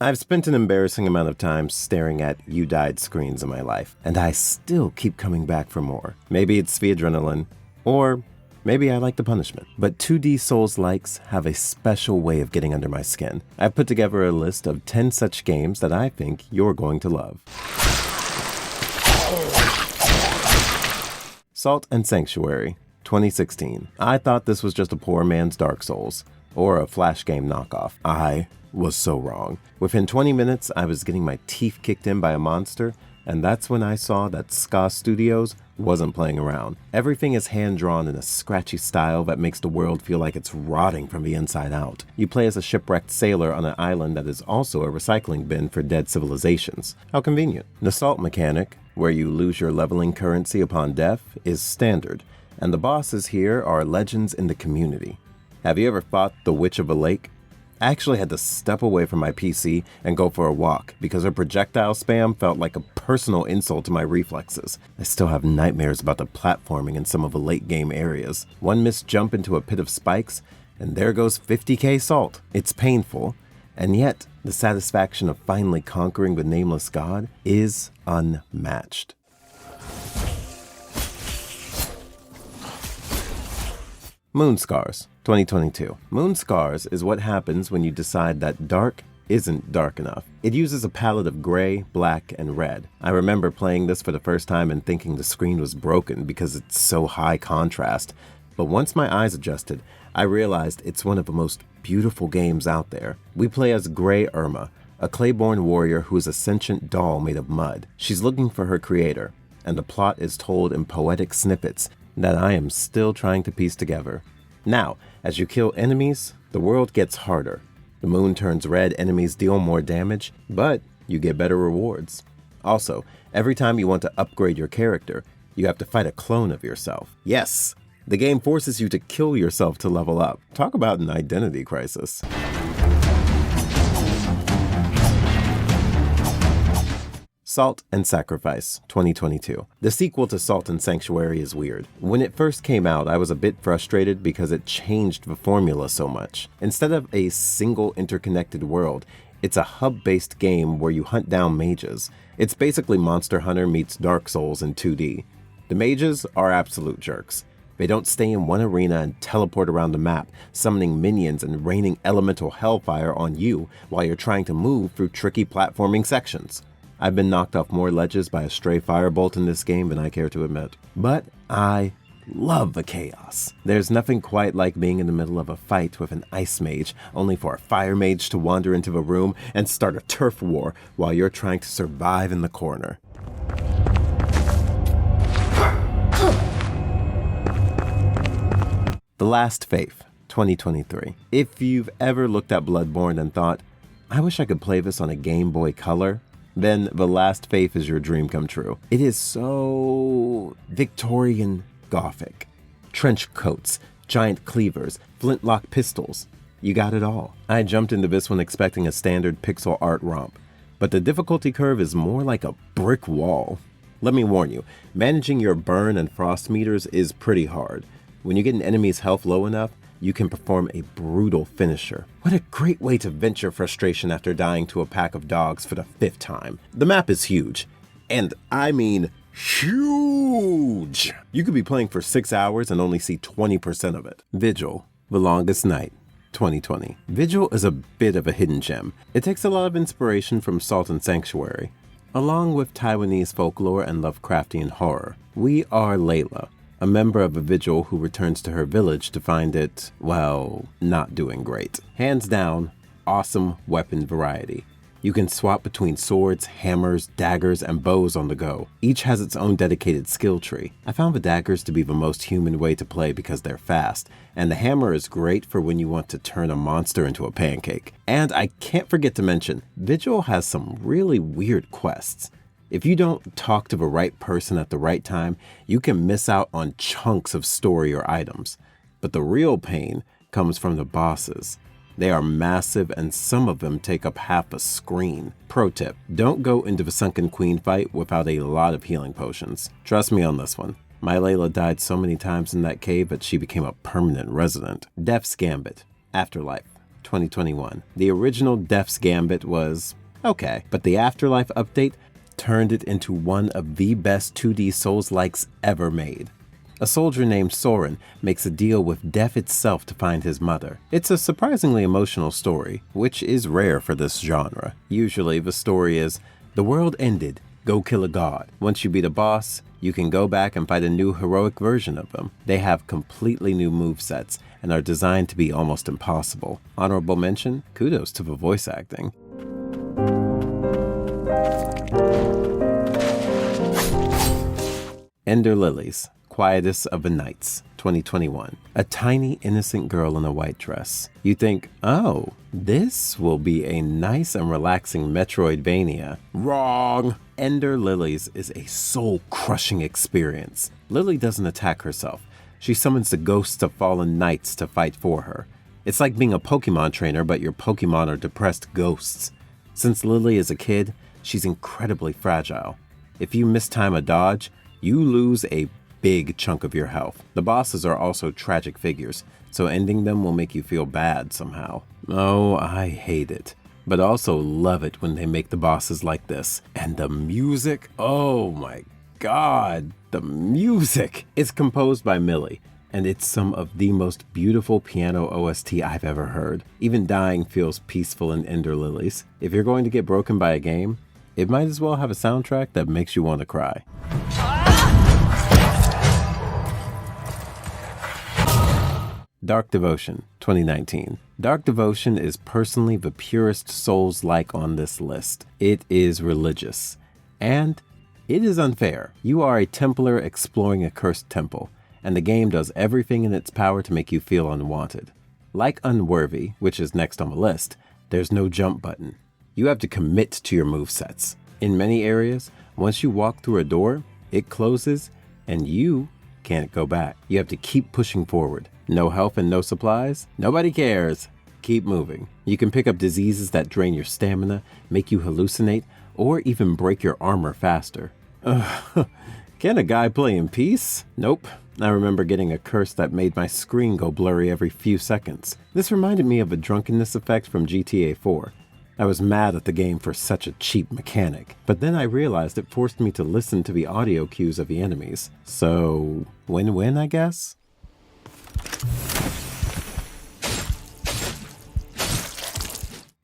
I've spent an embarrassing amount of time staring at "you died" screens in my life, and I still keep coming back for more. Maybe it's the adrenaline, or maybe I like the punishment. But 2D Soulslikes have a special way of getting under my skin. I've put together a list of 10 such games that I think you're going to love. Salt and Sanctuary, 2016. I thought this was just a poor man's Dark Souls, or a Flash game knockoff. I was so wrong. Within 20 minutes, I was getting my teeth kicked in by a monster, and that's when I saw that Ska Studios wasn't playing around. Everything is hand-drawn in a scratchy style that makes the world feel like it's rotting from the inside out. You play as a shipwrecked sailor on an island that is also a recycling bin for dead civilizations. How convenient. The salt mechanic, where you lose your leveling currency upon death, is standard, and the bosses here are legends in the community. Have you ever fought the Witch of a Lake? I actually had to step away from my PC and go for a walk because her projectile spam felt like a personal insult to my reflexes. I still have nightmares about the platforming in some of the late game areas. One missed jump into a pit of spikes, and there goes 50k salt. It's painful, and yet the satisfaction of finally conquering the nameless god is unmatched. Moonscars, 2022. Moonscars is what happens when you decide that dark isn't dark enough. It uses a palette of gray, black, and red. I remember playing this for the first time and thinking the screen was broken because it's so high contrast. But once my eyes adjusted, I realized it's one of the most beautiful games out there. We play as Grey Irma, a Clayborn warrior who is a sentient doll made of mud. She's looking for her creator, and the plot is told in poetic snippets that I am still trying to piece together. Now, as you kill enemies, the world gets harder. The moon turns red, enemies deal more damage, but you get better rewards. Also, every time you want to upgrade your character, you have to fight a clone of yourself. Yes, the game forces you to kill yourself to level up. Talk about an identity crisis. Salt and Sacrifice, 2022. The sequel to Salt and Sanctuary is weird. When it first came out, I was a bit frustrated because it changed the formula so much. Instead of a single interconnected world, it's a hub-based game where you hunt down mages. It's basically Monster Hunter meets Dark Souls in 2D. The mages are absolute jerks. They don't stay in one arena and teleport around the map, summoning minions and raining elemental hellfire on you while you're trying to move through tricky platforming sections. I've been knocked off more ledges by a stray firebolt in this game than I care to admit. But I love the chaos. There's nothing quite like being in the middle of a fight with an ice mage, only for a fire mage to wander into the room and start a turf war while you're trying to survive in the corner. The Last Faith, 2023. If you've ever looked at Bloodborne and thought, I wish I could play this on a Game Boy Color, then The Last Faith is your dream come true. It is so Victorian Gothic. Trench coats, giant cleavers, flintlock pistols. You got it all. I jumped into this one expecting a standard pixel art romp, but the difficulty curve is more like a brick wall. Let me warn you, managing your burn and frost meters is pretty hard. When you get an enemy's health low enough, you can perform a brutal finisher. What a great way to vent your frustration after dying to a pack of dogs for the 5th time. The map is huge, and I mean huge! You could be playing for 6 hours and only see 20% of it. Vigil, The Longest Night, 2020. Vigil is a bit of a hidden gem. It takes a lot of inspiration from Salt and Sanctuary. Along with Taiwanese folklore and Lovecraftian horror, we are Layla, a member of a Vigil who returns to her village to find it, well, not doing great. Hands down, awesome weapon variety. You can swap between swords, hammers, daggers, and bows on the go. Each has its own dedicated skill tree. I found the daggers to be the most human way to play because they're fast, and the hammer is great for when you want to turn a monster into a pancake. And I can't forget to mention, Vigil has some really weird quests. If you don't talk to the right person at the right time, you can miss out on chunks of story or items. But the real pain comes from the bosses. They are massive and some of them take up half a screen. Pro tip, don't go into the Sunken Queen fight without a lot of healing potions. Trust me on this one. My Layla died so many times in that cave that she became a permanent resident. Death's Gambit, Afterlife, 2021. The original Death's Gambit was okay, but the Afterlife update turned it into one of the best 2D Souls-likes ever made. A soldier named Soren makes a deal with death itself to find his mother. It's a surprisingly emotional story, which is rare for this genre. Usually the story is, the world ended, go kill a god. Once you beat a boss, you can go back and fight a new heroic version of them. They have completely new movesets and are designed to be almost impossible. Honorable mention, kudos to the voice acting. Ender Lilies, Quietus of the Nights, 2021. A tiny innocent girl in a white dress. You think, oh, this will be a nice and relaxing Metroidvania. Wrong! Ender Lilies is a soul-crushing experience. Lily doesn't attack herself. She summons the ghosts of fallen knights to fight for her. It's like being a Pokemon trainer, but your Pokemon are depressed ghosts. Since Lily is a kid, she's incredibly fragile. If you mistime a dodge, you lose a big chunk of your health. The bosses are also tragic figures, so ending them will make you feel bad somehow. Oh, I hate it. But also love it when they make the bosses like this. And the music, oh my god, the music! It's composed by Millie, and it's some of the most beautiful piano OST I've ever heard. Even dying feels peaceful in Ender Lilies. If you're going to get broken by a game, it might as well have a soundtrack that makes you want to cry. Dark Devotion, 2019. Dark Devotion is personally the purest Souls-like on this list. It is religious. And it is unfair. You are a Templar exploring a cursed temple, and the game does everything in its power to make you feel unwanted. Like Unworthy, which is next on the list, there's no jump button. You have to commit to your movesets. In many areas, once you walk through a door, it closes, and you can't go back. You have to keep pushing forward. No health and no supplies? Nobody cares. Keep moving. You can pick up diseases that drain your stamina, make you hallucinate, or even break your armor faster. Can a guy play in peace? Nope. I remember getting a curse that made my screen go blurry every few seconds. This reminded me of a drunkenness effect from GTA 4. I was mad at the game for such a cheap mechanic, but then I realized it forced me to listen to the audio cues of the enemies. So, win-win, I guess?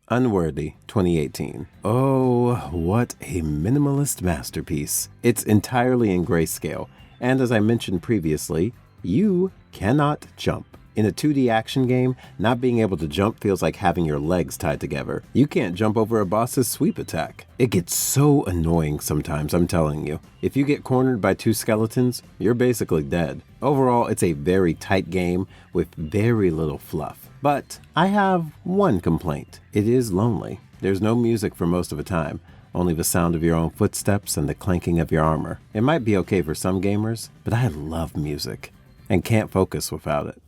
Unworthy, 2018. Oh, what a minimalist masterpiece. It's entirely in grayscale, and as I mentioned previously, you cannot jump. In a 2D action game, not being able to jump feels like having your legs tied together. You can't jump over a boss's sweep attack. It gets so annoying sometimes, I'm telling you. If you get cornered by two skeletons, you're basically dead. Overall, it's a very tight game with very little fluff. But I have one complaint. It is lonely. There's no music for most of the time, only the sound of your own footsteps and the clanking of your armor. It might be okay for some gamers, but I love music and can't focus without it.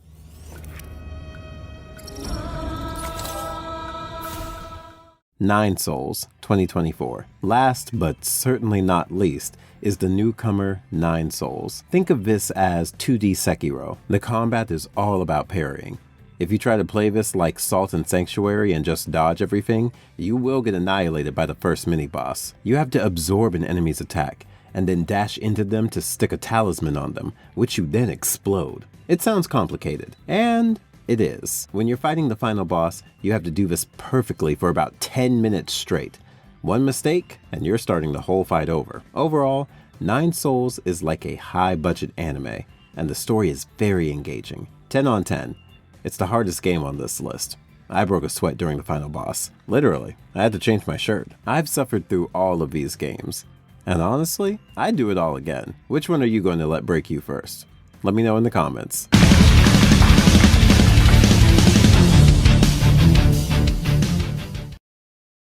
Nine Souls, 2024. Last, but certainly not least, is the newcomer Nine Souls. Think of this as 2D Sekiro. The combat is all about parrying. If you try to play this like Salt and Sanctuary and just dodge everything, you will get annihilated by the first mini-boss. You have to absorb an enemy's attack, and then dash into them to stick a talisman on them, which you then explode. It sounds complicated, and it is. When you're fighting the final boss, you have to do this perfectly for about 10 minutes straight. One mistake, and you're starting the whole fight over. Overall, Nine Souls is like a high-budget anime, and the story is very engaging. 10 on 10. It's the hardest game on this list. I broke a sweat during the final boss. Literally, I had to change my shirt. I've suffered through all of these games, and honestly, I'd do it all again. Which one are you going to let break you first? Let me know in the comments.